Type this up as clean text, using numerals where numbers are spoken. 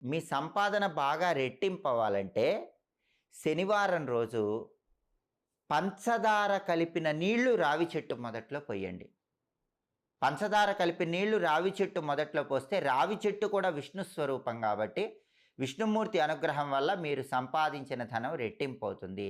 మీ సంపాదన బాగా రెట్టింపవ్వాలంటే శనివారం రోజు పంచదార కలిపిన నీళ్లు రావి చెట్టు మొదట్లో పొయ్యండి. పంచదార కలిపిన నీళ్లు రావి చెట్టు మొదట్లో పోస్తే రావి చెట్టు కూడా విష్ణు స్వరూపం కాబట్టి విష్ణుమూర్తి అనుగ్రహం వల్ల మీరు సంపాదించిన ధనం రెట్టింపవుతుంది.